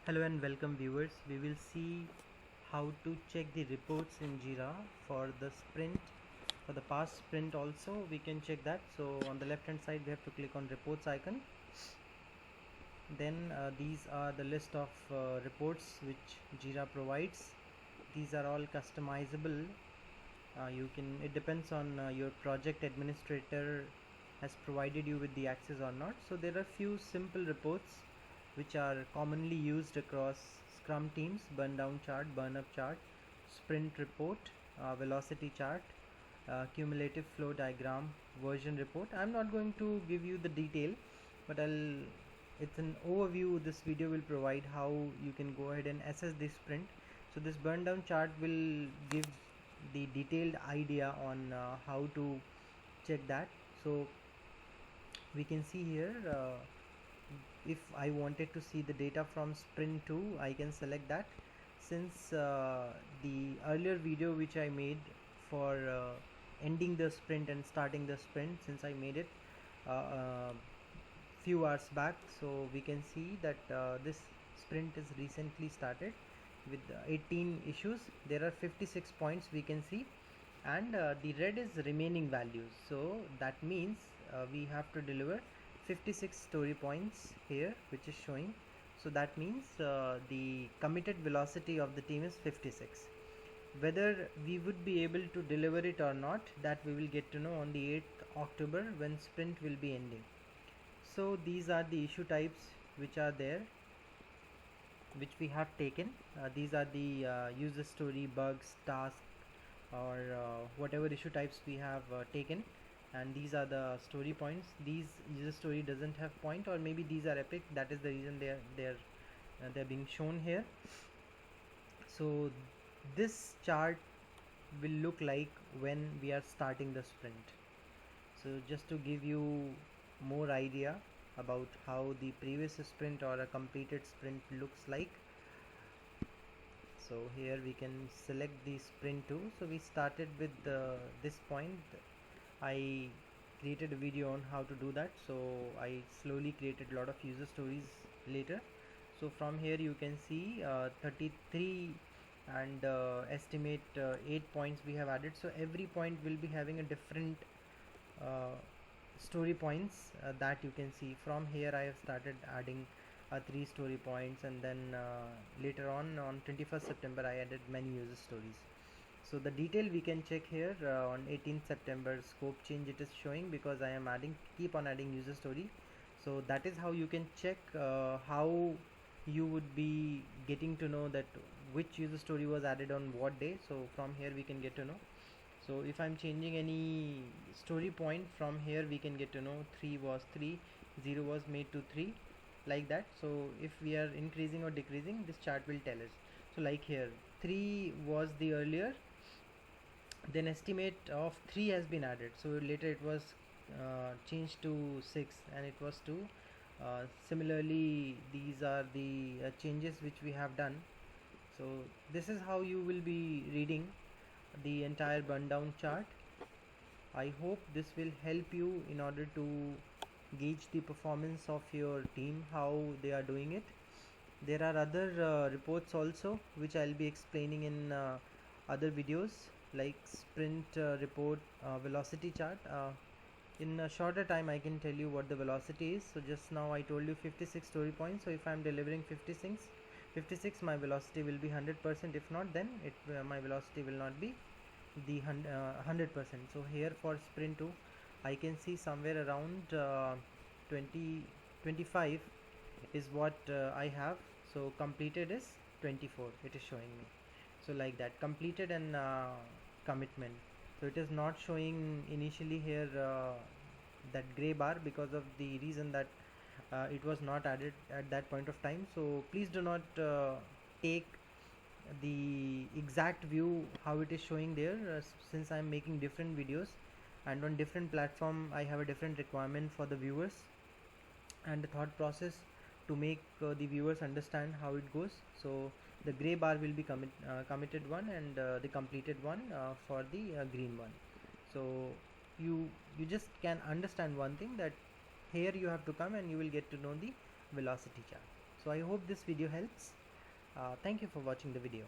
Hello and welcome viewers. We will see how to check the reports in Jira for the sprint, for the past sprint also we can check that. So on the left hand side we have to click on reports icon. Then these are the list of reports which Jira provides. These are all customizable. It depends on your project administrator has provided you with the access or not. So there are few simple reports which are commonly used across Scrum teams: burn down chart, burn up chart, sprint report, velocity chart, cumulative flow diagram, version report. I'm not going to give you the detail, but it's an overview this video will provide how you can go ahead and assess this sprint. So this burn down chart will give the detailed idea on how to check that. So we can see here, if I wanted to see the data from sprint 2, I can select that. Since the earlier video which I made for ending the sprint and starting the sprint, since I made it few hours back, so we can see that this sprint is recently started with 18 issues. There are 56 points we can see, and the red is remaining values, so that means we have to deliver 56 story points here, which is showing. So that means the committed velocity of the team is 56. Whether we would be able to deliver it or not, that we will get to know on the 8th October when sprint will be ending. So these are the issue types which are there, which we have taken. These are the user story, bugs, task, or whatever issue types we have taken, and these are the story points. These user story doesn't have point, or maybe these are epic, that is the reason they're being shown here. So this chart will look like when we are starting the sprint. So just to give you more idea about how the previous sprint or a completed sprint looks like, so here we can select the sprint 2. So we started with this point. I created a video on how to do that, so I slowly created a lot of user stories later. So from here you can see 33 and estimate 8 points we have added. So every point will be having a different story points that you can see. From here I have started adding 3 story points, and then later on 21st September I added many user stories. So the detail we can check here on 18th September scope change it is showing, because I am keep on adding user story. So that is how you can check how you would be getting to know that which user story was added on what day. So from here we can get to know. So if I'm changing any story point, from here we can get to know 3 was 3, 0 was made to 3, like that. So if we are increasing or decreasing, this chart will tell us. So like here 3 was the earlier, then estimate of 3 has been added, so later it was changed to 6 and it was 2. Similarly, these are the changes which we have done. So this is how you will be reading the entire burn down chart. I hope this will help you in order to gauge the performance of your team, how they are doing it. There are other reports also which I'll be explaining in other videos, like sprint report, velocity chart. In a shorter time I can tell you what the velocity is. So just now I told you 56 story points. So if I'm delivering 56, my velocity will be 100%. If not, then my velocity will not be the 100%. So here for sprint 2 I can see somewhere around 20 25 is what I have. So completed is 24, it is showing me. So like that, completed and commitment. So it is not showing initially here that gray bar, because of the reason that it was not added at that point of time. So please do not take the exact view how it is showing there, since I am making different videos and on different platform I have a different requirement for the viewers and the thought process to make the viewers understand how it goes. So the gray bar will be committed one, and the completed one for the green one. So you just can understand one thing, that here you have to come and you will get to know the velocity chart. So I hope this video helps. Thank you for watching the video.